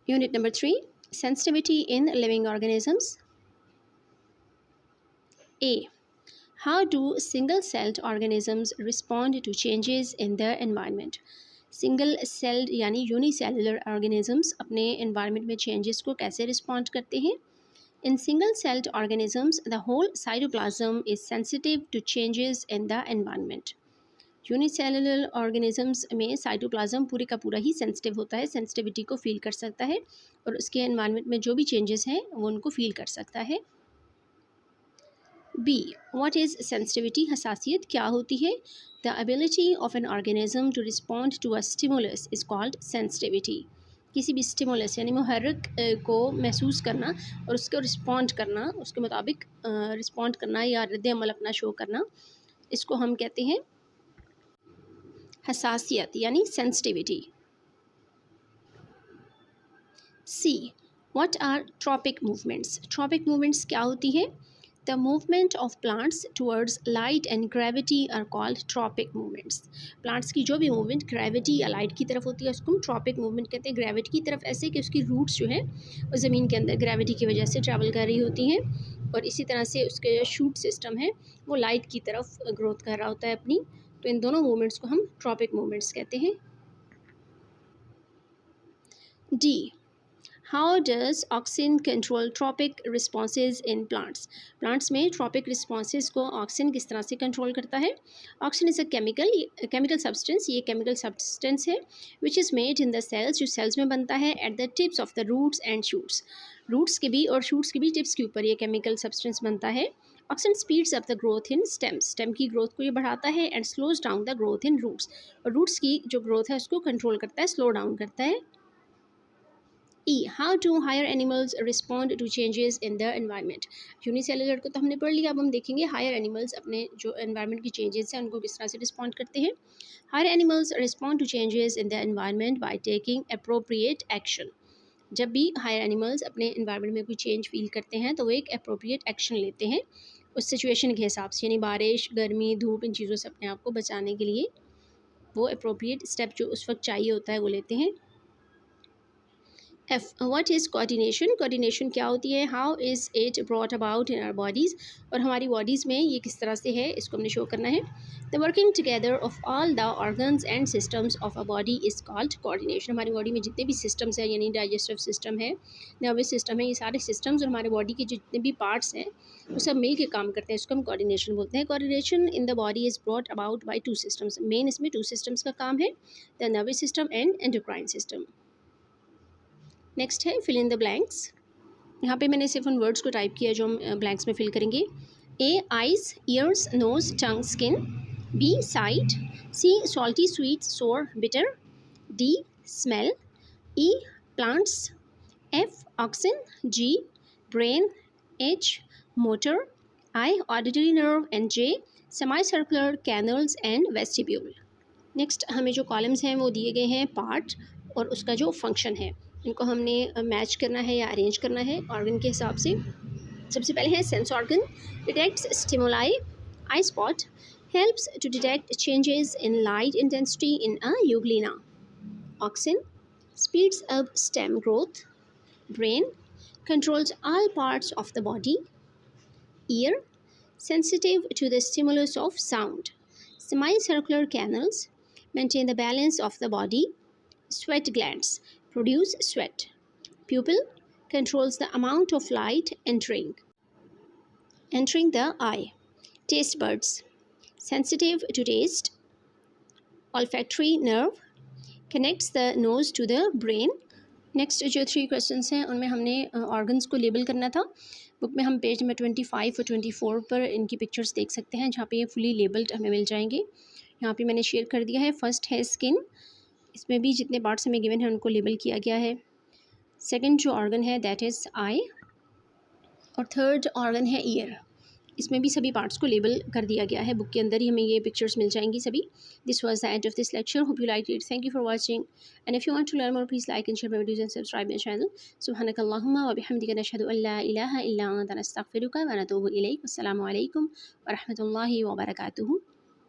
Unit number 3, sensitivity in living organisms. A. How do single-celled organisms respond to changes in their environment? Single-sailed यानी unicellular organisms अपने environment में changes को कैसे respond करते हैं? In single-celled organisms, the whole cytoplasm is sensitive to changes in the environment. Unicellular organisms में cytoplasm पूरे का पूरा ही सेंसिटिव होता है, सेंसिटिविटी को फील कर सकता है और उसके एनवायरनमेंट में जो भी चेंजेस हैं वो उनको फील कर सकता है. बी. What is sensitivity? हसासियत क्या होती है? The ability of an organism to respond to a stimulus is called sensitivity. किसी भी स्टिमुलस यानी मुहर्रिक को महसूस करना और उसको रिस्पॉन्ड करना, उसके मुताबिक रिस्पॉन्ड करना या रद्द अमल अपना शो करना, इसको हम कहते हैं हसासियत यानी sensitivity. C. What are tropic movements? Tropic movements क्या होती है? The movement of plants towards light and gravity are called tropic movements. Plants की जो भी मूवमेंट ग्रेविटी या लाइट की तरफ होती है उसको हम ट्रॉपिक मूवमेंट कहते हैं. ग्रेविटी की तरफ ऐसे कि उसकी रूट्स जो है वो ज़मीन के अंदर ग्रेविटी की वजह से ट्रैवल कर रही होती हैं और इसी तरह से उसके जो शूट सिस्टम है वो लाइट की तरफ ग्रोथ कर रहा होता है अपनी. तो इन दोनों मूवमेंट्स को हम ट्रॉपिक मूवमेंट्स कहते हैं. D. How does auxin control tropic responses in plants? Plants में ट्रॉपिक रिस्पॉन्सेज को ऑक्सिन किस तरह से कंट्रोल करता है? Auxin is a chemical substance. ये केमिकल सब्सटेंस है which is made in the cells, जो सेल्स में बनता है at the tips of the roots and shoots. Roots के भी और शूट्स के भी टिप्स के ऊपर ये केमिकल सब्सटेंस बनता है. Auxin speeds up the growth in stems. Stem की ग्रोथ को ये बढ़ाता है and slows down the growth in roots. और रूट्स की जो ग्रोथ है उसको कंट्रोल करता है, स्लो डाउन करता है. ई. How do higher animals respond to changes in the environment? Unicellular को तो हमने पढ़ लिया, अब हम देखेंगे हायर एनिमल्स अपने जो एनवायरनमेंट की चेंजेस हैं उनको किस तरह से रिस्पॉन्ड करते हैं. Higher animals respond to changes in the environment by taking appropriate action. जब भी हायर एनिमल्स अपने एनवायरनमेंट में कोई चेंज फील करते हैं तो वो एक अप्रोप्रिएट एक्शन लेते हैं उस सिचुएशन के हिसाब से, यानी बारिश, गर्मी, धूप, इन चीज़ों से अपने आप को बचाने के लिए वो अप्रोप्रिएट स्टेप जो उस वक्त चाहिए होता है वो लेते हैं. F. What is coordination? Coordination क्या होती है? How is it brought about in our bodies? और हमारी बॉडीज़ में ये किस तरह से है, इसको हमने शो करना है. The working together of all the organs and systems of a body is called coordination. हमारी बॉडी में जितने भी सिस्टम्स हैं, यानी डाइजेस्टिव सिस्टम है, नर्वस सिस्टम है, ये सारे सिस्टम्स और हमारे बॉडी के जितने भी पार्ट्स हैं वो सब मिल के काम करते हैं, इसको हम कोऑर्डिनेशन बोलते हैं. Coordination in the body is brought about by 2 systems. Main इसमें 2 सिस्टम्स का काम है, the nervous system and endocrine system. Next है फिल इन द ब्लैंक्स. यहाँ पे मैंने सिर्फ उन वर्ड्स को टाइप किया जो हम ब्लैंक्स में फिल करेंगे. A. Eyes, ears, nose, tongue, skin. B. Sight. C. Salty, sweet, sour, bitter. D. Smell. E. Plants. F. Auxin. G. Brain. H. Motor. I. Auditory nerve and J. Semi circular canals and vestibule. Next हमें जो columns हैं वो दिए गए हैं part और उसका जो फंक्शन है, इनको हमने मैच करना है या अरेंज करना है ऑर्गन के हिसाब से. सबसे पहले है sense organ. Detects stimuli. Eye spot helps to detect changes in light intensity in a euglena. Auxin speeds up stem growth. Brain controls all parts of the body. Ear sensitive to the stimulus of sound. Semicircular canals maintain the balance of the body. Sweat glands produce sweat. Pupil controls the amount of light entering the eye. Taste buds sensitive to taste. Olfactory nerve connects the nose to the brain. Next जो 3 questions हैं उनमें हमने organs को label करना था. Book में हम page number 25 और 24 पर इनकी पिक्चर्स देख सकते हैं जहाँ पे ये फुली लेबल्ड हमें मिल जाएंगे. यहाँ पे मैंने शेयर कर दिया है. फर्स्ट है स्किन, इसमें भी जितने पार्ट्स हमें गिवन हैं उनको लेबल किया गया है. सेकंड जो ऑर्गन है दैट इज़ आई और थर्ड ऑर्गन है ईयर, इसमें भी सभी पार्ट्स को लेबल कर दिया गया है. बुक के अंदर ही हमें ये पिक्चर्स मिल जाएंगी सभी. This was the end of this lecture. Hope you like it. Thank you for watching and if you want to learn more please like and share my videos and subscribe my channel. सुब्हानकल्लाहुम्मा व बिहम्दिका नशहदु अल्ला इलाहा इल्ला अंता नस्तगफिरुका व नतूबु इलैक. अस्सलामु अलैकुम व रहमतुल्लाहि व बरकातुहू.